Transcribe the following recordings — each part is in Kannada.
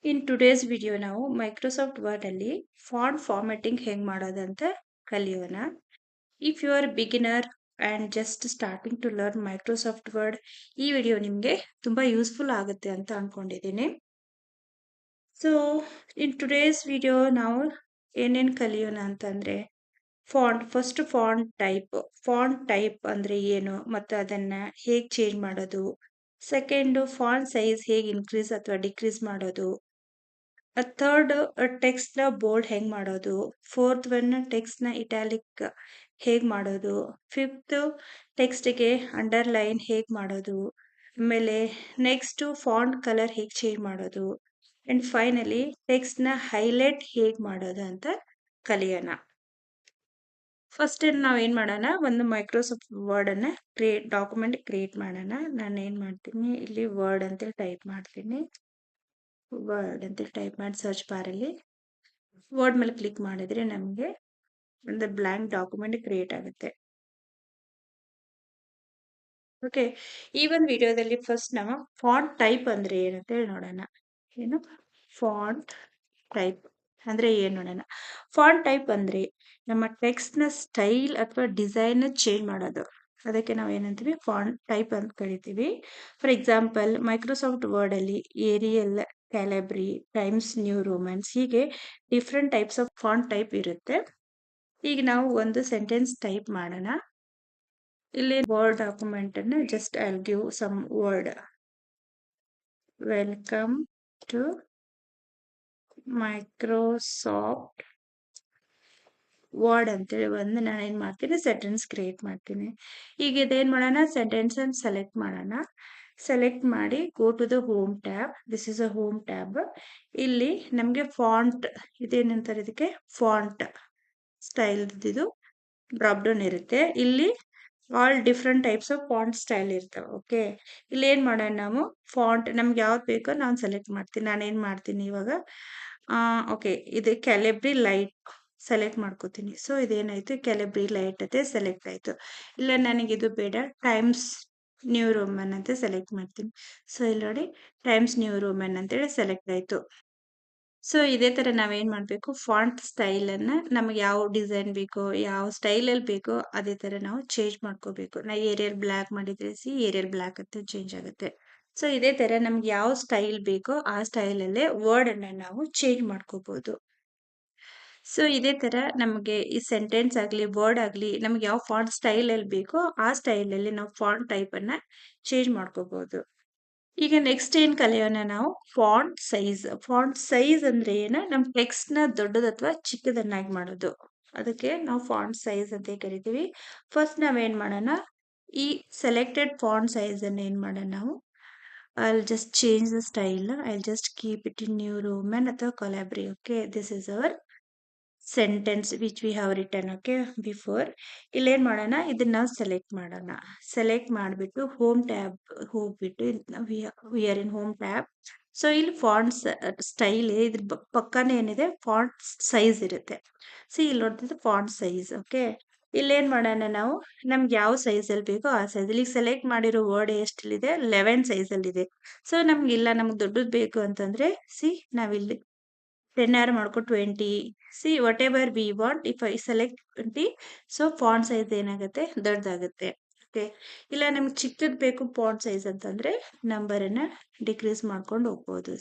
ಇನ್ ಟುಡೇಸ್ ವಿಡಿಯೋ ನಾವು ಮೈಕ್ರೋಸಾಫ್ಟ್ ವರ್ಡ್ ಅಲ್ಲಿ ಫಾಂಟ್ ಫಾರ್ಮ್ಯಾಟಿಂಗ್ ಹೆಂಗ್ ಮಾಡೋದಂತ ಕಲಿಯೋಣ. If you are beginner and just starting to learn Microsoft Word, ಈ ವಿಡಿಯೋ ನಿಮಗೆ ತುಂಬಾ ಯೂಸ್ಫುಲ್ ಆಗುತ್ತೆ ಅಂತ ಅನ್ಕೊಂಡಿದ್ದೀನಿ. ಸೊ ಇನ್ ಟುಡೇಸ್ ವಿಡಿಯೋ ನಾವು ಏನೇನ್ ಕಲಿಯೋಣ ಅಂತಂದ್ರೆ, ಫಾಂಟ್ ಟೈಪ್ ಅಂದ್ರೆ ಏನು ಮತ್ತು ಅದನ್ನ ಹೇಗ್ ಚೇಂಜ್ ಮಾಡೋದು. ಸೆಕೆಂಡ್, ಫಾಂಟ್ ಸೈಜ್ ಹೇಗೆ ಇನ್ಕ್ರೀಸ್ ಅಥವಾ ಡಿಕ್ರೀಸ್ ಮಾಡೋದು. ಥರ್ಡ್, ಟೆಕ್ಸ್ಟ್ ನ ಬೋಲ್ಡ್ ಹೆಂಗ್ ಮಾಡೋದು. ಫೋರ್ತ್ ಒನ್, ಟೆಕ್ಸ್ಟ್ ನ ಇಟಾಲಿಕ್ ಹೇಗ್ ಮಾಡೋದು. ಫಿಫ್ತ್, ಟೆಕ್ಸ್ಟ್ ಗೆ ಅಂಡರ್ಲೈನ್ ಹೇಗ್ ಮಾಡೋದು. ಆಮೇಲೆ ನೆಕ್ಸ್ಟ್, ಫಾಂಟ್ ಕಲರ್ ಹೇಗ್ ಚೇಂಜ್ ಮಾಡೋದು. ಅಂಡ್ ಫೈನಲಿ ಟೆಕ್ಸ್ಟ್ ನ ಹೈಲೈಟ್ ಹೇಗ್ ಮಾಡೋದು ಅಂತ ಕಲಿಯೋಣ. ಫಸ್ಟ್ ನಾವ್ ಏನ್ ಮಾಡೋಣ, ಒಂದು ಮೈಕ್ರೋಸಾಫ್ಟ್ ವರ್ಡ್ ಅನ್ನ ಡಾಕ್ಯುಮೆಂಟ್ ಕ್ರಿಯೇಟ್ ಮಾಡೋಣ. ನಾನು ಏನ್ ಮಾಡ್ತೀನಿ, ಇಲ್ಲಿ ವರ್ಡ್ ಅಂತ ಟೈಪ್ ಮಾಡ್ತೀನಿ. ವರ್ಡ್ ಅಂತ ಟೈಪ್ ಮಾಡಿ ಸರ್ಚ್ ಬಾರ್ ಅಲ್ಲಿ ವರ್ಡ್ ಮೇಲೆ ಕ್ಲಿಕ್ ಮಾಡಿದ್ರೆ ನಮಗೆ ಒಂದು ಬ್ಲಾಂಕ್ ಡಾಕ್ಯುಮೆಂಟ್ ಕ್ರಿಯೇಟ್ ಆಗುತ್ತೆ. ಓಕೆ, ಈ ಒಂದು ವಿಡಿಯೋದಲ್ಲಿ ಫಸ್ಟ್ ನಾವು ಫಾಂಟ್ ಟೈಪ್ ಅಂದ್ರೆ ಏನಂತ ಹೇಳಿ ನೋಡೋಣ. ಏನು ಫಾಂಟ್ ಟೈಪ್ ಅಂದ್ರೆ ಏನ್ ನೋಡೋಣ. ಫಾಂಟ್ ಟೈಪ್ ಅಂದ್ರೆ ನಮ್ಮ ಟೆಕ್ಸ್ಟ್ ನ ಸ್ಟೈಲ್ ಅಥವಾ ಡಿಸೈನ್ ಚೇಂಜ್ ಮಾಡೋದು. ಅದಕ್ಕೆ ನಾವು ಏನಂತೀವಿ, ಫಾಂಟ್ ಟೈಪ್ ಅಂತ ಕರಿತೀವಿ. ಫಾರ್ ಎಕ್ಸಾಂಪಲ್, ಮೈಕ್ರೋಸಾಫ್ಟ್ ವರ್ಡ್ ಅಲ್ಲಿ Arial, Calibri, Times New Romans, ಹೀಗೆ different types of font type ಇರುತ್ತೆ. ಈಗ ನಾವು ಒಂದು ಸೆಂಟೆನ್ಸ್ ಟೈಪ್ ಮಾಡೋಣ. ಇಲ್ಲಿ ವರ್ಡ್ ಡಾಕ್ಯುಮೆಂಟ್ ಅನ್ನ just I will give some word. Welcome to Microsoft Word ಅಂತೇಳಿ ಒಂದು ನಾನು ಏನ್ ಮಾಡ್ತೀನಿ, ಸೆಂಟೆನ್ಸ್ ಕ್ರಿಯೇಟ್ ಮಾಡ್ತೀನಿ. ಈಗ ಇದೇನ್ ಮಾಡೋಣ, ಸೆಂಟೆನ್ಸ್ ಅನ್ನು ಸೆಲೆಕ್ಟ್ ಮಾಡೋಣ. ಸೆಲೆಕ್ಟ್ ಮಾಡಿ go to the home tab. This is a home tab. ಇಲ್ಲಿ ನಮ್ಗೆ ಫಾಂಟ್ ಇದೇನಂತಾರೆ, ಇದಕ್ಕೆ ಫಾಂಟ್ ಸ್ಟೈಲ್ ಇದು ಡ್ರಾಪ್ ಡೌನ್ ಇರುತ್ತೆ. ಇಲ್ಲಿ all different types of font style ಇರ್ತವೆ. ಓಕೆ, ಇಲ್ಲಿ ಏನ್ ಮಾಡೋಣ, ನಾವು ಫಾಂಟ್ ನಮ್ಗೆ ಯಾವ್ದು ಬೇಕೋ ನಾನು ಸೆಲೆಕ್ಟ್ ಮಾಡ್ತೀನಿ. ನಾನು ಏನ್ ಮಾಡ್ತೀನಿ ಇವಾಗ, ಓಕೆ, ಇದು ಕ್ಯಾಲಿಬ್ರಿ ಲೈಟ್ ಸೆಲೆಕ್ಟ್ ಮಾಡ್ಕೋತೀನಿ. ಸೊ ಇದೇನಾಯ್ತು, ಕ್ಯಾಲಿಬ್ರಿ ಲೈಟ್ ಅಂತ ಸೆಲೆಕ್ಟ್ ಆಯ್ತು. ಇಲ್ಲ ನನಗೆ ಇದು ಬೇಡ, ಟೈಮ್ಸ್ ನ್ಯೂ ರೋಮನ್ ಅಂತ ಸೆಲೆಕ್ಟ್ ಮಾಡ್ತೀನಿ. ಸೊ ಇಲ್ಲಿ ನೋಡಿ, ಟೈಮ್ಸ್ ನ್ಯೂ ರೋಮನ್ ಅಂತೇಳಿ ಸೆಲೆಕ್ಟ್ ಆಯ್ತು. ಸೊ ಇದೇ ತರ ನಾವೇನ್ ಮಾಡ್ಬೇಕು, ಫಾಂಟ್ ಸ್ಟೈಲ್ ಅನ್ನ ನಮ್ಗೆ ಯಾವ ಡಿಸೈನ್ ಬೇಕೋ, ಯಾವ ಸ್ಟೈಲ್ ಅಲ್ಲಿ ಬೇಕೋ ಅದೇ ತರ ನಾವು ಚೇಂಜ್ ಮಾಡ್ಕೋಬೇಕು. ನಾ ಏರಿಯಲ್ ಬ್ಲಾಕ್ ಮಾಡಿದ್ರೆ ಏರಿಯಲ್ ಬ್ಲಾಕ್ ಅಂತ ಚೇಂಜ್ ಆಗುತ್ತೆ. ಸೊ ಇದೇ ತರ ನಮ್ಗೆ ಯಾವ ಸ್ಟೈಲ್ ಬೇಕೋ ಆ ಸ್ಟೈಲ್ ಅಲ್ಲೇ ವರ್ಡ್ ಅನ್ನ ನಾವು ಚೇಂಜ್ ಮಾಡ್ಕೋಬಹುದು. ಸೊ ಇದೇ ತರ ನಮಗೆ ಈ ಸೆಂಟೆನ್ಸ್ ಆಗ್ಲಿ ವರ್ಡ್ ಆಗ್ಲಿ ನಮ್ಗೆ ಯಾವ ಫಾಂಟ್ ಸ್ಟೈಲ್ ಅಲ್ಲಿ ಬೇಕೋ ಆ ಸ್ಟೈಲ್ ಅಲ್ಲಿ ನಾವು ಫಾಂಟ್ ಟೈಪ್ ಅನ್ನ ಚೇಂಜ್ ಮಾಡ್ಕೋಬಹುದು. ಈಗ ನೆಕ್ಸ್ಟ್ ಏನ್ ಕಲಿಯೋಣ ನಾವು, ಫಾಂಟ್ ಸೈಜ್. ಫಾಂಟ್ ಸೈಜ್ ಅಂದ್ರೆ ಏನ, ನಮ್ ಟೆಕ್ಸ್ಟ್ ನ ದೊಡ್ಡದ ಅಥವಾ ಚಿಕ್ಕದನ್ನಾಗಿ ಮಾಡೋದು. ಅದಕ್ಕೆ ನಾವು ಫಾಂಟ್ ಸೈಜ್ ಅಂತ ಕರಿತೀವಿ. ಫಸ್ಟ್ ನಾವೇನ್ ಮಾಡೋಣ, ಈ ಸೆಲೆಕ್ಟೆಡ್ ಫಾಂಟ್ ಸೈಜ್ ಅನ್ನ ಏನ್ ಮಾಡೋಣ ನಾವು, I'll just change the style. I'll just keep it in New Roman ಅಥವಾ Calabri. Okay, this is our sentence which we have written. Okay, before. ಇಲ್ಲೇನ್ ಮಾಡೋಣ, ಇದನ್ನ ನಾವು ಸೆಲೆಕ್ಟ್ ಮಾಡೋಣ. ಸೆಲೆಕ್ಟ್ ಮಾಡಿಬಿಟ್ಟು ಹೋಮ್ ಟ್ಯಾಬ್ ಹೋಗ್ಬಿಟ್ಟು we are in home tab. So ಇಲ್ಲಿ ಫಾಂಟ್ ಸ್ಟೈಲ್ ಇದ್ರ ಪಕ್ಕನೇ ಏನಿದೆ, ಫಾಂಟ್ ಸೈಜ್ ಇರುತ್ತೆ. ಸೊ ಇಲ್ಲಿ ನೋಡ್ತಿದ್ರೆ ಫಾಂಟ್ ಸೈಜ್. ಓಕೆ, ಇಲ್ಲೇನ್ ಮಾಡೋಣ ನಾವು, ನಮ್ಗೆ ಯಾವ ಸೈಜ್ ಅಲ್ಲಿ ಬೇಕೋ ಆ ಸೈಜ್. ಇಲ್ಲಿ ಸೆಲೆಕ್ಟ್ ಮಾಡಿರೋ ವರ್ಡ್ ಎಷ್ಟಲ್ಲಿದೆ, 11 ಸೈಜ್ ಅಲ್ಲಿ ಇದೆ. ಸೊ ನಮ್ಗೆ ಇಲ್ಲ, ನಮ್ಗೆ ದೊಡ್ಡದು ಬೇಕು ಅಂತಂದ್ರೆ ನಾವಿಲ್ಲಿ 10 ಆರ್ ಮಾಡ್ಕೊ 20. What ever we want. If I select 20, so font size ಏನಾಗುತ್ತೆ, ದೊಡ್ಡದಾಗುತ್ತೆ. ಓಕೆ, ಇಲ್ಲ ನಮ್ಗೆ ಚಿಕ್ಕದ್ ಬೇಕು ಫಾಂಟ್ ಸೈಜ್ ಅಂತಂದ್ರೆ ನಂಬರ್ ಅನ್ನ ಡಿಕ್ರೀಸ್ ಮಾಡ್ಕೊಂಡು ಹೋಗ್ಬೋದು.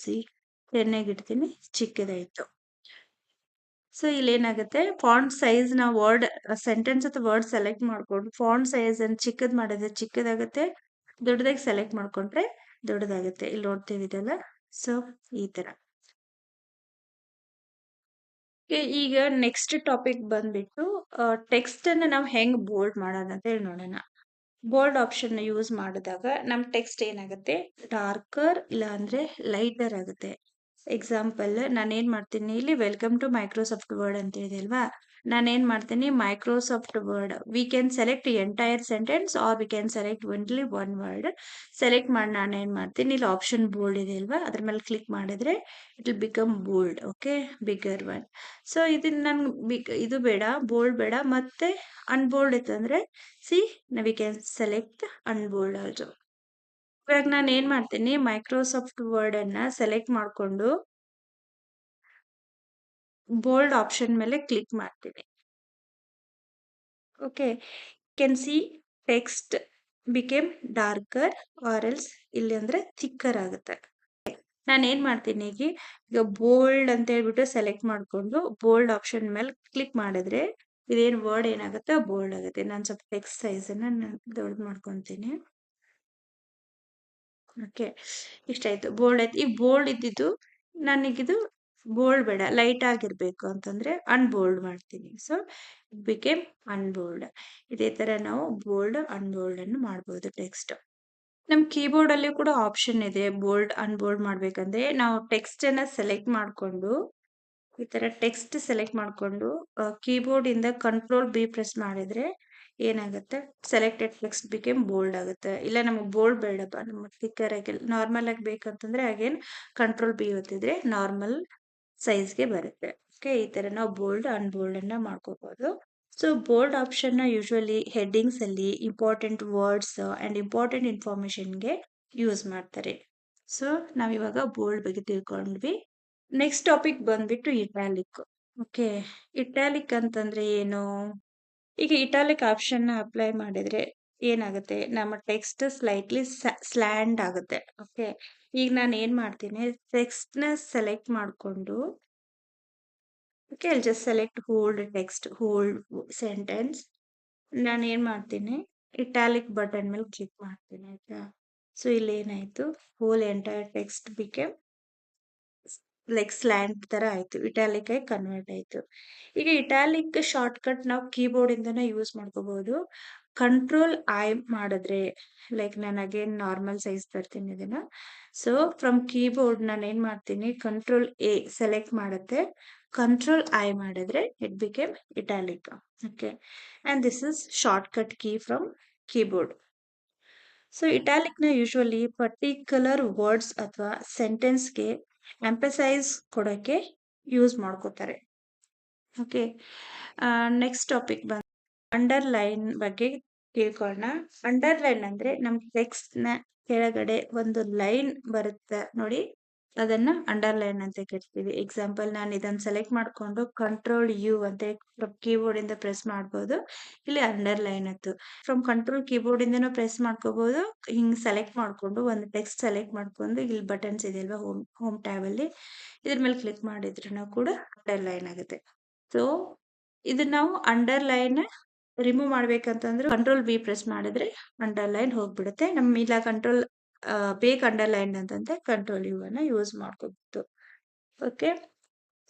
10 ಇಡ್ತೀನಿ, ಚಿಕ್ಕದಾಯ್ತು. ಸೊ ಇಲ್ಲಿ ಏನಾಗುತ್ತೆ, ಫಾಂಟ್ ಸೈಜ್ ನಾವು ವರ್ಡ್ ಸೆಂಟೆನ್ಸ್ ಅಥವಾ ವರ್ಡ್ ಸೆಲೆಕ್ಟ್ ಮಾಡ್ಕೊಂಡು ಫಾಂಟ್ ಸೈಜ್ ಅನ್ನು ಚಿಕ್ಕದ್ ಮಾಡಿದ್ರೆ ಚಿಕ್ಕದಾಗುತ್ತೆ, ದೊಡ್ಡದಾಗಿ ಸೆಲೆಕ್ಟ್ ಮಾಡ್ಕೊಂಡ್ರೆ ದೊಡ್ಡದಾಗುತ್ತೆ. ಇಲ್ಲಿ ನೋಡ್ತೀವಿ ಇದೆಲ್ಲ. ಸೊ ಈ ತರ. ಈಗ ನೆಕ್ಸ್ಟ್ ಟಾಪಿಕ್ ಬಂದ್ಬಿಟ್ಟು, ಟೆಕ್ಸ್ಟ್ ಅನ್ನ ನಾವು ಹೆಂಗ್ ಬೋಲ್ಡ್ ಮಾಡೋದಂತ ಅಂತ ಹೇಳಿ ನೋಡೋಣ. ಬೋಲ್ಡ್ ಆಪ್ಷನ್ ಯೂಸ್ ಮಾಡಿದಾಗ ನಮ್ ಟೆಕ್ಸ್ಟ್ ಏನಾಗುತ್ತೆ, ಡಾರ್ಕರ್ ಇಲ್ಲ ಅಂದ್ರೆ ಲೈಟರ್ ಆಗುತ್ತೆ. ಎಕ್ಸಾಂಪಲ್ ನಾನೇನ್ ಮಾಡ್ತೀನಿ, ಇಲ್ಲಿ ವೆಲ್ಕಮ್ ಟು ಮೈಕ್ರೋಸಾಫ್ಟ್ ವರ್ಡ್ ಅಂತ ಇದೆ ಅಲ್ವಾ, ನಾನೇನ್ ಮಾಡ್ತೀನಿ, Microsoft Word we can select entire sentence or we can select only one word. Select ಮಾಡಿ ನಾನೇನ್ ಮಾಡ್ತೀನಿ, ಇಲ್ಲಿ ಆಪ್ಷನ್ ಬೋಲ್ಡ್ ಇದೆ ಅಲ್ವಾ, ಅದ್ರ ಮೇಲೆ ಕ್ಲಿಕ್ ಮಾಡಿದ್ರೆ it will become bold. Okay, bigger one. So ಇದನ್ನ ನನ್ಗೆ ಇದು ಬೇಡ, ಬೋಲ್ಡ್ ಬೇಡ, ಮತ್ತೆ ಅನ್ಬೋಲ್ಡ್ ಇತ್ತಂದ್ರೆ we can select unbold also. ಇವಾಗ ನಾನು ಏನ್ ಮಾಡ್ತೀನಿ, ಮೈಕ್ರೋಸಾಫ್ಟ್ ವರ್ಡ್ ಅನ್ನ ಸೆಲೆಕ್ಟ್ ಮಾಡ್ಕೊಂಡು ಬೋಲ್ಡ್ ಆಪ್ಷನ್ ಮೇಲೆ ಕ್ಲಿಕ್ ಮಾಡ್ತೀನಿ. Okay, can see text became darker or else ಇಲ್ಲಿ ಅಂದ್ರೆ ಥಿಕ್ಕರ್ ಆಗುತ್ತೆ. ನಾನು ಏನ್ ಮಾಡ್ತೀನಿ ಈಗ ಬೋಲ್ಡ್ ಅಂತ ಹೇಳ್ಬಿಟ್ಟು ಸೆಲೆಕ್ಟ್ ಮಾಡ್ಕೊಂಡು ಬೋಲ್ಡ್ ಆಪ್ಷನ್ ಮೇಲೆ ಕ್ಲಿಕ್ ಮಾಡಿದ್ರೆ ಇದೇನ್ ವರ್ಡ್ ಏನಾಗುತ್ತೆ ಬೋಲ್ಡ್ ಆಗುತ್ತೆ. ನಾನು ಸ್ವಲ್ಪ ಟೆಕ್ಸ್ಟ್ ಸೈಜ್ ಅನ್ನ ದೊಡ್ಡ ಮಾಡ್ಕೊಂತೀನಿ. ಓಕೆ, ಇಷ್ಟ ಆಯ್ತು, ಬೋಲ್ಡ್ ಆಯ್ತು. ಈ ಬೋಲ್ಡ್ ಇದ್ದಿದ್ದು ನನಗಿದು ಬೋಲ್ಡ್ ಬೇಡ, ಲೈಟ್ ಆಗಿರ್ಬೇಕು ಅಂತಂದ್ರೆ ಅನ್ಬೋಲ್ಡ್ ಮಾಡ್ತೀನಿ. So became unbold. ಇದೇ ತರ ನಾವು ಬೋಲ್ಡ್ ಅನ್ಬೋಲ್ಡ್ ಅನ್ನು ಮಾಡ್ಬೋದು ಟೆಕ್ಸ್ಟ್. ನಮ್ ಕೀಬೋರ್ಡ್ ಅಲ್ಲಿ ಕೂಡ ಆಪ್ಷನ್ ಇದೆ ಬೋಲ್ಡ್ ಅನ್ಬೋಲ್ಡ್ ಮಾಡ್ಬೇಕಂದ್ರೆ ನಾವು ಟೆಕ್ಸ್ಟ್ ಅನ್ನ ಸೆಲೆಕ್ಟ್ ಮಾಡ್ಕೊಂಡು ಈ ತರ ಟೆಕ್ಸ್ಟ್ ಸೆಲೆಕ್ಟ್ ಮಾಡ್ಕೊಂಡು ಕೀಬೋರ್ಡ್ ಇಂದ ಕಂಟ್ರೋಲ್ ಬಿ ಪ್ರೆಸ್ ಮಾಡಿದ್ರೆ ಏನಾಗುತ್ತೆ ಸೆಲೆಕ್ಟೆಡ್ ಟೆಕ್ಸ್ಟ್ ಬಿಕೇಮ್ ಬೋಲ್ಡ್ ಆಗುತ್ತೆ. ಇಲ್ಲ ನಮಗೆ ಬೋಲ್ಡ್ ಬೇಡಪ್ಪ, ನಮಗೆ ಥಿಕ್ಕರ್ ಆಗಿ ನಾರ್ಮಲ್ ಆಗಿ ಬೇಕಂತಂದ್ರೆ ಅಗೇನ್ ಕಂಟ್ರೋಲ್ ಬಿ ಒತ್ತಿದ್ರೆ ನಾರ್ಮಲ್ ಸೈಜ್ಗೆ ಬರುತ್ತೆ. ಓಕೆ, ಈ ತರ ನಾವು ಬೋಲ್ಡ್ ಅನ್ಬೋಲ್ಡ್ ಅನ್ನ ಮಾಡ್ಕೋಬಹುದು. ಸೊ ಬೋಲ್ಡ್ ಆಪ್ಷನ್ ನ ಯೂಶುವಲಿ ಹೆಡ್ಡಿಂಗ್ಸ್ ಅಲ್ಲಿ ಇಂಪಾರ್ಟೆಂಟ್ ವರ್ಡ್ಸ್ ಅಂಡ್ ಇಂಪಾರ್ಟೆಂಟ್ ಇನ್ಫಾರ್ಮೇಶನ್ಗೆ ಯೂಸ್ ಮಾಡ್ತಾರೆ. ಸೊ ನಾವಿವಾಗ ಬೋಲ್ಡ್ ಬಗ್ಗೆ ತಿಳ್ಕೊಂಡ್ವಿ. ನೆಕ್ಸ್ಟ್ ಟಾಪಿಕ್ ಬಂದ್ಬಿಟ್ಟು ಇಟಾಲಿಕ್. ಓಕೆ, ಇಟಾಲಿಕ್ ಅಂತಂದ್ರೆ ಏನು? ಈಗ ಇಟಾಲಿಕ್ ಆಪ್ಷನ್ ನ ಅಪ್ಲೈ ಮಾಡಿದ್ರೆ ಏನಾಗುತ್ತೆ, ನಮ್ಮ ಟೆಕ್ಸ್ಟ್ ಸ್ಲೈಟ್ಲಿ ಸ್ಲ್ಯಾಂಡ್ ಆಗುತ್ತೆ. ಓಕೆ, ಈಗ ನಾನು ಏನ್ ಮಾಡ್ತೀನಿ ಟೆಕ್ಸ್ಟ್ ನ ಸೆಲೆಕ್ಟ್ ಮಾಡ್ಕೊಂಡು okay I just select hold text hold sentence. ನಾನು ಏನ್ ಮಾಡ್ತೀನಿ ಇಟಾಲಿಕ್ ಬಟನ್ ಮೇಲೆ ಕ್ಲಿಕ್ ಮಾಡ್ತೀನಿ ಆಯ್ತಾ. ಸೊ ಇಲ್ಲಿ ಏನಾಯ್ತು whole entire text became like slant ತರ ಆಯ್ತು, ಇಟಾಲಿಕ್ ಆಗಿ ಕನ್ವರ್ಟ್ ಆಯ್ತು. ಈಗ ಇಟಾಲಿಕ್ ಶಾರ್ಟ್ ಕಟ್ ನಾವು ಕೀಬೋರ್ಡ್ ಇಂದನೇ ಯೂಸ್ ಮಾಡ್ಕೋಬಹುದು. ಕಂಟ್ರೋಲ್ ಐ ಮಾಡಿದ್ರೆ ಲೈಕ್ ನಾನು ಅಗೇನ್ ನಾರ್ಮಲ್ ಸೈಜ್ ತರ್ತೀನಿ ಇದನ್ನ. ಸೊ ಫ್ರಮ್ ಕೀಬೋರ್ಡ್ ನಾನು ಏನ್ ಮಾಡ್ತೀನಿ ಕಂಟ್ರೋಲ್ ಎ ಸೆಲೆಕ್ಟ್ ಮಾಡುತ್ತೆ, ಕಂಟ್ರೋಲ್ ಐ ಮಾಡಿದ್ರೆ it became italic. Okay, and this is shortcut key from keyboard. So italic ನ ಯೂಶುವಲಿ ಪರ್ಟಿಕ್ಯುಲರ್ ವರ್ಡ್ಸ್ ಅಥವಾ ಸೆಂಟೆನ್ಸ್ಗೆ ಎಂಪಸೈಸ್ ಕೊಡಕ್ಕೆ ಯೂಸ್ ಮಾಡ್ಕೋತಾರೆ. ಓಕೆ, ನೆಕ್ಸ್ಟ್ ಟಾಪಿಕ್ ಬಂದು ಅಂಡರ್ಲೈನ್ ಬಗ್ಗೆ ತಿಳ್ಕೊಳ್ಳೋಣ. ಅಂಡರ್ಲೈನ್ ಅಂದ್ರೆ ನಮ್ ಟೆಕ್ಸ್ಟ್ ನ ಕೆಳಗಡೆ ಒಂದು ಲೈನ್ ಬರುತ್ತೆ ನೋಡಿ, ಅದನ್ನ ಅಂಡರ್ಲೈನ್ ಅಂತ ಕರಿತೀವಿ. ಎಕ್ಸಾಂಪಲ್ ನಾನು ಇದನ್ನ ಸೆಲೆಕ್ಟ್ ಮಾಡ್ಕೊಂಡು ಕಂಟ್ರೋಲ್ ಯು ಅಂತ ಕೀಬೋರ್ಡ್ ಇಂದ ಪ್ರೆಸ್ ಮಾಡ್ಬೋದು, ಇಲ್ಲಿ ಅಂಡರ್ಲೈನ್ ಆಯ್ತು. ಫ್ರಮ್ ಕಂಟ್ರೋಲ್ ಕೀಬೋರ್ಡ್ ಇಂದನೂ ಪ್ರೆಸ್ ಮಾಡ್ಕೋಬಹುದು. ಹಿಂಗ್ ಸೆಲೆಕ್ಟ್ ಮಾಡ್ಕೊಂಡು ಒಂದು ಟೆಕ್ಸ್ಟ್ ಸೆಲೆಕ್ಟ್ ಮಾಡ್ಕೊಂಡು ಇಲ್ಲಿ ಬಟನ್ಸ್ ಇದೆ ಅಲ್ವಾ ಹೋಮ್ ಟ್ಯಾಬ್ ಅಲ್ಲಿ, ಇದ್ರ ಮೇಲೆ ಕ್ಲಿಕ್ ಮಾಡಿದ್ರು ಕೂಡ ಅಂಡರ್ಲೈನ್ ಆಗುತ್ತೆ. ಸೊ ಇದನ್ನ ನಾವು ಅಂಡರ್ಲೈನ್ ರಿಮೂವ್ ಮಾಡ್ಬೇಕಂತಂದ್ರೆ ಕಂಟ್ರೋಲ್ ಬಿ ಪ್ರೆಸ್ ಮಾಡಿದ್ರೆ ಅಂಡರ್ಲೈನ್ ಹೋಗ್ಬಿಡುತ್ತೆ. ನಮ್ ಇಲ್ಲ ಕಂಟ್ರೋಲ್ ಬೇಕ್ ಅಂಡರ್ಲೈನ್ ಅಂತಂದ್ರೆ ಕಂಟ್ರೋಲ್ ಯು ಅನ್ನ ಯೂಸ್ ಮಾಡ್ಕೋಬಹುದು. ಓಕೆ,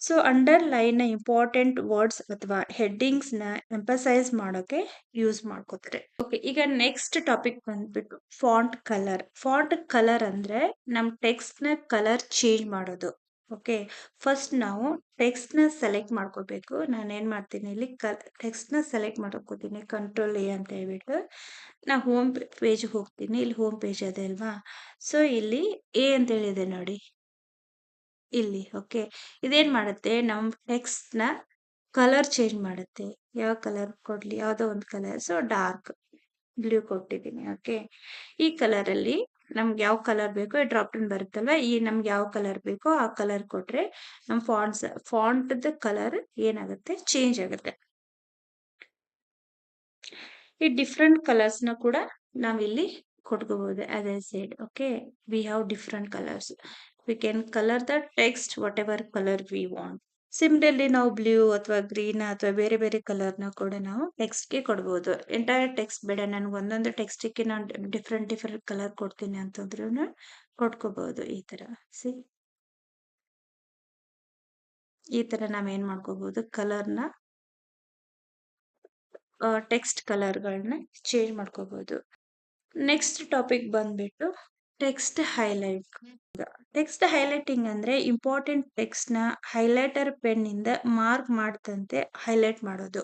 ಸೊ ಅಂಡರ್ಲೈನ್ ನ ಇಂಪಾರ್ಟೆಂಟ್ ವರ್ಡ್ಸ್ ಅಥವಾ ಹೆಡ್ಡಿಂಗ್ಸ್ ನ ಎಂಪಸೈಸ್ ಮಾಡೋಕೆ ಯೂಸ್ ಮಾಡ್ಕೋತಾರೆ. ಓಕೆ, ಈಗ ನೆಕ್ಸ್ಟ್ ಟಾಪಿಕ್ ಬಂದ್ಬಿಟ್ಟು ಫಾಂಟ್ ಕಲರ್. ಫಾಂಟ್ ಕಲರ್ ಅಂದ್ರೆ ನಮ್ ಟೆಕ್ಸ್ಟ್ ನ ಕಲರ್ ಚೇಂಜ್ ಮಾಡೋದು. ಓಕೆ, ಫಸ್ಟ್ ನಾವು ಟೆಕ್ಸ್ಟ್ ನ ಸೆಲೆಕ್ಟ್ ಮಾಡ್ಕೋಬೇಕು. ನಾನು ಏನ್ ಮಾಡ್ತೀನಿ ಇಲ್ಲಿ ಟೆಕ್ಸ್ಟ್ ನ ಸೆಲೆಕ್ಟ್ ಮಾಡ್ಕೋತೀನಿ ಕಂಟ್ರೋಲ್ ಎ ಅಂತ ಹೇಳ್ಬಿಟ್ಟು. ನಾ ಹೋಮ್ ಪೇಜ್ ಹೋಗ್ತೀನಿ, ಇಲ್ಲಿ ಹೋಮ್ ಪೇಜ್ ಅದೇ ಅಲ್ವಾ. ಸೊ ಇಲ್ಲಿ ಎ ಅಂತ ಹೇಳಿದೆ ನೋಡಿ ಇಲ್ಲಿ. ಓಕೆ, ಇದೇನ್ ಮಾಡುತ್ತೆ ನಮ್ ಟೆಕ್ಸ್ಟ್ ನ ಕಲರ್ ಚೇಂಜ್ ಮಾಡುತ್ತೆ. ಯಾವ ಕಲರ್ ಕೊಡ್ಲಿ, ಯಾವ್ದೋ ಒಂದು ಕಲರ್. ಸೊ ಡಾರ್ಕ್ ಬ್ಲೂ ಕೊಟ್ಟಿದ್ದೀನಿ. ಓಕೆ, ಈ ಕಲರ್ ಅಲ್ಲಿ ನಮ್ಗೆ ಯಾವ ಕಲರ್ ಬೇಕೋ ಡ್ರಾಪ್ ಡೌನ್ ಬರುತ್ತಲ್ವಾ, ಈ ನಮ್ಗೆ ಯಾವ ಕಲರ್ ಬೇಕೋ ಆ ಕಲರ್ ಕೊಟ್ರೆ ನಮ್ ಫಾಂಟ್ ಕಲರ್ ಏನಾಗುತ್ತೆ ಚೇಂಜ್ ಆಗುತ್ತೆ. ಈ ಡಿಫ್ರೆಂಟ್ ಕಲರ್ಸ್ ನ ಕೂಡ ನಾವಿಲ್ಲಿ ಕೊಟ್ಕೋಬಹುದು. As I said, okay, we have different colours. We can colour the text whatever colour we want. Similarly ನಾವು ಬ್ಲೂ ಅಥವಾ ಗ್ರೀನ್ ಅಥವಾ ಬೇರೆ ಬೇರೆ ಕಲರ್ ನ ಕೂಡ ನಾವು ಟೆಕ್ಸ್ಟ್ ಗೆ ಕೊಡಬಹುದು. ಎಂಟೈರ್ ಟೆಕ್ಸ್ಟ್ ಬೇಡ ನನ್ಗೆ ಒಂದೊಂದು ಟೆಕ್ಸ್ಟ್ ಗೆ ನಾನು ಡಿಫ್ರೆಂಟ್ ಡಿಫ್ರೆಂಟ್ ಕಲರ್ ಕೊಡ್ತೀನಿ ಅಂತಂದ್ರೂ ಕೊಟ್ಕೋಬಹುದು. ಈ ತರ ಈ ತರ ನಾವ್ ಏನ್ ಮಾಡ್ಕೋಬಹುದು ಕಲರ್ ನ ಟೆಕ್ಸ್ಟ್ ಕಲರ್ ಗಳನ್ನ ಚೇಂಜ್ ಮಾಡ್ಕೋಬಹುದು. ನೆಕ್ಸ್ಟ್ ಟಾಪಿಕ್ ಬಂದ್ಬಿಟ್ಟು ಟೆಕ್ಸ್ಟ್ ಹೈಲೈಟ್. ಟೆಕ್ಸ್ಟ್ ಹೈಲೈಟಿಂಗ್ ಅಂದ್ರೆ ಇಂಪಾರ್ಟೆಂಟ್ ಟೆಕ್ಸ್ಟ್ ನ ಹೈಲೈಟರ್ ಪೆನ್ ಇಂದ ಮಾರ್ಕ್ ಮಾಡ್ತಂತೆ ಹೈಲೈಟ್ ಮಾಡೋದು.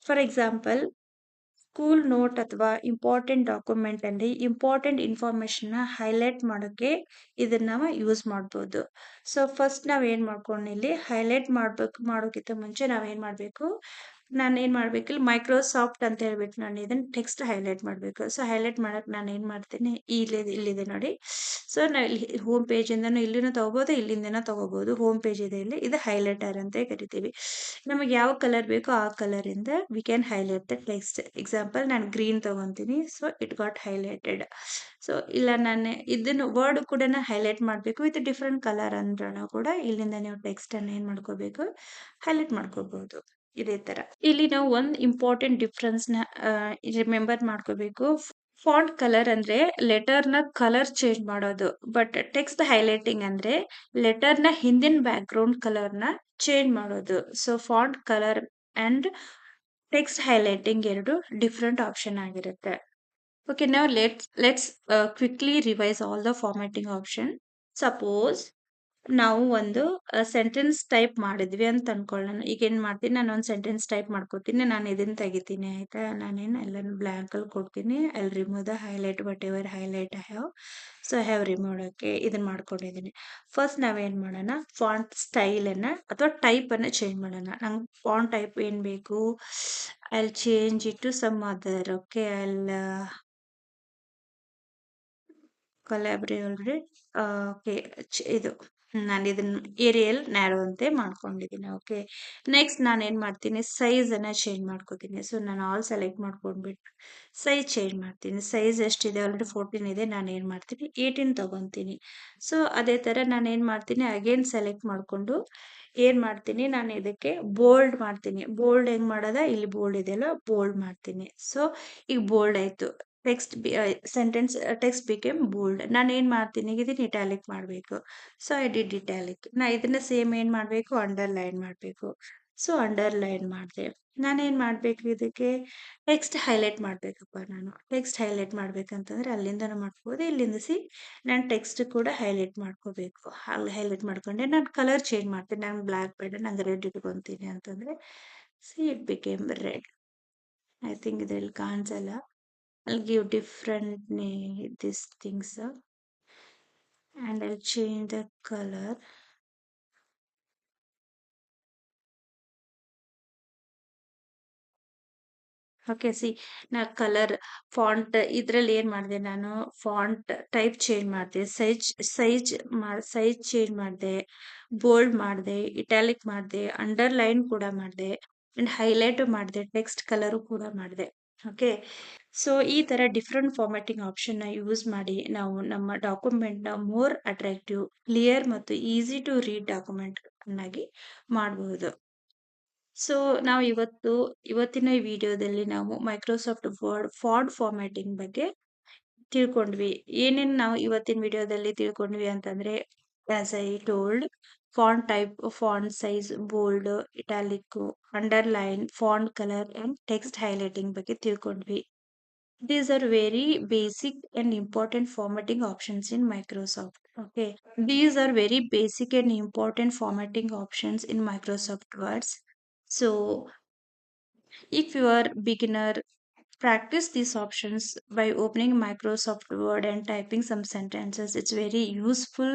ಫಾರ್ ಎಕ್ಸಾಂಪಲ್ ಸ್ಕೂಲ್ ನೋಟ್ ಅಥವಾ ಇಂಪಾರ್ಟೆಂಟ್ ಡಾಕ್ಯುಮೆಂಟ್ ಅಲ್ಲಿ ಇಂಪಾರ್ಟೆಂಟ್ ಇನ್ಫಾರ್ಮೇಶನ್ ನ ಹೈಲೈಟ್ ಮಾಡೋಕೆ ಇದನ್ನ ನಾವು ಯೂಸ್ ಮಾಡ್ಬೋದು. ಸೊ ಫಸ್ಟ್ ನಾವ್ ಏನ್ ಮಾಡ್ಕೊಂಡು ಇಲ್ಲಿ ಹೈಲೈಟ್ ಮಾಡೋಕ್ಕಿಂತ ಮುಂಚೆ ನಾವ್ ಏನ್ ಮಾಡ್ಬೇಕು ನಾನು ಏನು ಮಾಡಬೇಕು, ಇಲ್ಲಿ ಮೈಕ್ರೋಸಾಫ್ಟ್ ಅಂತ ಹೇಳ್ಬಿಟ್ಟು ನಾನು ಇದನ್ನ ಟೆಕ್ಸ್ಟ್ ಹೈಲೈಟ್ ಮಾಡಬೇಕು. ಸೊ ಹೈಲೈಟ್ ಮಾಡಕ್ಕೆ ನಾನು ಏನು ಮಾಡ್ತೀನಿ, ಇಲ್ಲಿದೆ ನೋಡಿ. ಸೊ ನಾವು ಇಲ್ಲಿ ಹೋಮ್ ಪೇಜಿಂದನೂ ಇಲ್ಲಿನೂ ತಗೋಬೋದು, ಇಲ್ಲಿಂದನೂ ತಗೋಬೋದು. ಹೋಮ್ ಪೇಜ್ ಇದೆ ಇಲ್ಲಿ, ಇದು ಹೈಲೈಟರ್ ಅಂತ ಕರಿತೀವಿ. ನಮಗೆ ಯಾವ ಕಲರ್ ಬೇಕೋ ಆ ಕಲರಿಂದ we can highlight the text. Example ನಾನು ಗ್ರೀನ್ ತಗೊಂತೀನಿ, so it got highlighted. So ಇಲ್ಲ ನಾನು ಇದನ್ನು ವರ್ಡ್ ಕೂಡ ಹೈಲೈಟ್ ಮಾಡಬೇಕು ವಿತ್ ಡಿಫ್ರೆಂಟ್ ಕಲರ್ ಅಂದ್ರೂ ಕೂಡ ಇಲ್ಲಿಂದ ನೀವು ಟೆಕ್ಸ್ಟ್ ಅನ್ನು ಏನು ಮಾಡ್ಕೋಬೇಕು, ಹೈಲೈಟ್ ಮಾಡ್ಕೋಬಹುದು. ಇದೇ ತರ ಇಲ್ಲಿ ನಾವು ಒಂದು ಇಂಪಾರ್ಟೆಂಟ್ ಡಿಫ್ರೆನ್ಸ್ ನ ರಿಮೆಂಬರ್ ಮಾಡ್ಕೋಬೇಕು. ಫಾಂಟ್ ಕಲರ್ ಅಂದ್ರೆ ಲೆಟರ್ ನ ಕಲರ್ ಚೇಂಜ್ ಮಾಡೋದು, ಬಟ್ ಟೆಕ್ಸ್ಟ್ ಹೈಲೈಟಿಂಗ್ ಅಂದ್ರೆ ಲೆಟರ್ ನ ಹಿಂದಿನ ಬ್ಯಾಕ್ ಗ್ರೌಂಡ್ ಕಲರ್ ನ ಚೇಂಜ್ ಮಾಡೋದು. So font colour and text highlighting ಎರಡು ಡಿಫ್ರೆಂಟ್ ಆಪ್ಷನ್ ಆಗಿರುತ್ತೆ. Okay, now let's quickly revise all the formatting option. Suppose ನಾವು ಒಂದು ಸೆಂಟೆನ್ಸ್ ಟೈಪ್ ಮಾಡಿದ್ವಿ ಅಂತ ಅನ್ಕೊಳ್ಳೋಣ. ಈಗ ಏನ್ ಮಾಡ್ತೀನಿ, ನಾನು ಒಂದು ಸೆಂಟೆನ್ಸ್ ಟೈಪ್ ಮಾಡ್ಕೋತೀನಿ. ನಾನು ಇದನ್ನ ತೆಗಿತೀನಿ ಆಯ್ತಾ. ನಾನೇನು ಎಲ್ಲಾನು ಬ್ಲಾಂಕ್ ಅಲ್ಲಿ ಕೊಡ್ತೀನಿ. I remove the highlight what ever highlight I have. So I have remove. Okay, ಇದನ್ನ ಮಾಡ್ಕೊಂಡಿದ್ದೀನಿ. ಫಸ್ಟ್ ನಾವೇನ್ ಮಾಡೋಣ, ಫಾಂಟ್ ಸ್ಟೈಲ್ ಅನ್ನ ಅಥವಾ ಟೈಪ್ ಅನ್ನ ಚೇಂಜ್ ಮಾಡೋಣ. ನಂಗೆ ಫಾಂಟ್ ಟೈಪ್ ಏನ್ ಬೇಕು, I change it to some other. Okay, I collaborate. Okay, ಇದು ನಾನು ಇದನ್ನ ಏರಿಯಲ್ ನ್ಯಾರೋ ಅಂತೆ ಮಾಡ್ಕೊಂಡಿದ್ದೀನಿ. ಓಕೆ, ನೆಕ್ಸ್ಟ್ ನಾನು ಏನ್ ಮಾಡ್ತೀನಿ, ಸೈಜ್ ಅನ್ನ ಚೇಂಜ್ ಮಾಡ್ಕೋತೀನಿ. ಸೊ ನಾನು ಆಲ್ ಸೆಲೆಕ್ಟ್ ಮಾಡ್ಕೊಂಡ್ಬಿಟ್ಟು ಸೈಜ್ ಚೇಂಜ್ ಮಾಡ್ತೀನಿ. ಸೈಜ್ ಎಷ್ಟಿದೆ, ಆಲ್ರೆಡಿ 14 ಇದೆ, ನಾನು ಏನ್ ಮಾಡ್ತೀನಿ 18 ತಗೊಂತೀನಿ. ಸೊ ಅದೇ ತರ ನಾನು ಏನ್ ಮಾಡ್ತೀನಿ, ಅಗೇನ್ ಸೆಲೆಕ್ಟ್ ಮಾಡ್ಕೊಂಡು ಏನ್ ಮಾಡ್ತೀನಿ, ನಾನು ಇದಕ್ಕೆ ಬೋಲ್ಡ್ ಮಾಡ್ತೀನಿ. ಬೋಲ್ಡ್ ಹೆಂಗ್ ಮಾಡೋದ, ಇಲ್ಲಿ ಬೋಲ್ಡ್ ಇದೆಯಲ್ಲ, ಬೋಲ್ಡ್ ಮಾಡ್ತೀನಿ. ಸೊ ಈಗ ಬೋಲ್ಡ್ ಆಯ್ತು. Text sentence text became bold. ನಾನು ಏನ್ ಮಾಡ್ತೀನಿ, ಇದನ್ನ ಇಟಾಲಿಕ್ ಮಾಡಬೇಕು. So I did italic. ನಾ ಇದನ್ನ ಸೇಮ್ ಏನ್ ಮಾಡಬೇಕು, ಅಂಡರ್ಲೈನ್ ಮಾಡಬೇಕು. ಸೊ ಅಂಡರ್ಲೈನ್ ಮಾಡಿದೆ. ನಾನೇನ್ ಮಾಡ್ಬೇಕು, ಇದಕ್ಕೆ ಟೆಕ್ಸ್ಟ್ ಹೈಲೈಟ್ ಮಾಡ್ಬೇಕಪ್ಪ. ನಾನು ಟೆಕ್ಸ್ಟ್ ಹೈಲೈಟ್ ಮಾಡ್ಬೇಕಂತಂದ್ರೆ ಅಲ್ಲಿಂದನೂ ಮಾಡ್ಕೋಬೋದು, ಇಲ್ಲಿಂದ ನಾನು ಟೆಕ್ಸ್ಟ್ ಕೂಡ ಹೈಲೈಟ್ ಮಾಡ್ಕೋಬೇಕು. ಅಲ್ಲಿ ಹೈಲೈಟ್ ಮಾಡ್ಕೊಂಡೆ ನಾನು ಕಲರ್ ಚೇಂಜ್ ಮಾಡ್ತೀನಿ. ನಾನು ಬ್ಲ್ಯಾಕ್ ಬೇಡ, ನಂಗೆ ರೆಡ್ ಇಟ್ಕೊಂತೀನಿ ಅಂತಂದ್ರೆ it became red. I think ಇದ್ರಲ್ಲಿ ಕಾಣಿಸಲ್ಲ. I'll give different these things and I'll change the color. Okay, ನಾ ಕಲರ್ ಫಾಂಟ್ ಇದ್ರಲ್ಲಿ ಏನ್ ಮಾಡಿದೆ, ನಾನು ಫಾಂಟ್ ಟೈಪ್ ಚೇಂಜ್ ಮಾಡಿದೆ, ಸೈಜ್ ಚೇಂಜ್ ಮಾಡಿದೆ, ಬೋಲ್ಡ್ ಮಾಡಿದೆ, ಇಟಾಲಿಕ್ ಮಾಡಿದೆ, ಅಂಡರ್ಲೈನ್ ಕೂಡ ಮಾಡಿದೆ, ಅಂಡ್ ಹೈಲೈಟ್ ಮಾಡಿದೆ, ಟೆಕ್ಸ್ಟ್ ಕಲರ್ ಕೂಡ ಮಾಡಿದೆ. ಓಕೆ, ಸೊ ಈ ತರ ಡಿಫ್ರೆಂಟ್ ಫಾರ್ಮ್ಯಾಟಿಂಗ್ ಆಪ್ಷನ್ ನ ಯೂಸ್ ಮಾಡಿ ನಾವು ನಮ್ಮ ಡಾಕ್ಯುಮೆಂಟ್ ನ ಮೋರ್ ಅಟ್ರಾಕ್ಟಿವ್, ಕ್ಲಿಯರ್ ಮತ್ತು ಈಸಿ ಟು ರೀಡ್ ಡಾಕ್ಯುಮೆಂಟ್ ಅನ್ನಾಗಿ ಮಾಡಬಹುದು. ಸೊ ನಾವು ಇವತ್ತಿನ ಈ ವಿಡಿಯೋದಲ್ಲಿ ನಾವು ಮೈಕ್ರೋಸಾಫ್ಟ್ ವರ್ಡ್ ಫಾಂಟ್ ಫಾರ್ಮ್ಯಾಟಿಂಗ್ ಬಗ್ಗೆ ತಿಳ್ಕೊಂಡ್ವಿ. ಏನೇನ್ ನಾವು ಇವತ್ತಿನ ವಿಡಿಯೋದಲ್ಲಿ ತಿಳ್ಕೊಂಡ್ವಿ ಅಂತಂದ್ರೆ, as I told, font type, font size, bold, italic, underline, font colour and text highlighting ಬಗ್ಗೆ ತಿಳ್ಕೊಂಡ್ವಿ. These are very basic and important formatting options in Microsoft. Okay, these are very basic and important formatting options in Microsoft Words. So if you are beginner, practice these options by opening Microsoft Word and typing some sentences. It's very useful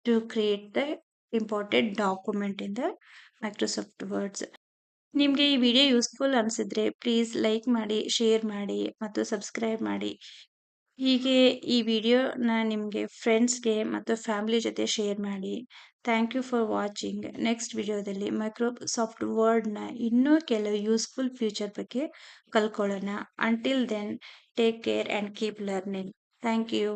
to create the important document in the Microsoft Words. ನಿಮಗೆ ಈ ವಿಡಿಯೋ ಯೂಸ್ಫುಲ್ ಅನಿಸಿದ್ರೆ ಪ್ಲೀಸ್ ಲೈಕ್ ಮಾಡಿ, ಶೇರ್ ಮಾಡಿ ಮತ್ತು ಸಬ್ಸ್ಕ್ರೈಬ್ ಮಾಡಿ. ಹೀಗೆ ಈ ವಿಡಿಯೋನ ನಿಮಗೆ ಫ್ರೆಂಡ್ಸ್ಗೆ ಮತ್ತು ಫ್ಯಾಮಿಲಿ ಜೊತೆ ಶೇರ್ ಮಾಡಿ. Thank you for watching. Next ವಿಡಿಯೋದಲ್ಲಿ ಮೈಕ್ರೋಸಾಫ್ಟ್ ವರ್ಡ್ನ ಇನ್ನೂ ಕೆಲವು ಯೂಸ್ಫುಲ್ ಫ್ಯೂಚರ್ ಬಗ್ಗೆ ಕಲ್ಕೊಳ್ಳೋಣ. Until then, take care and keep learning. Thank you.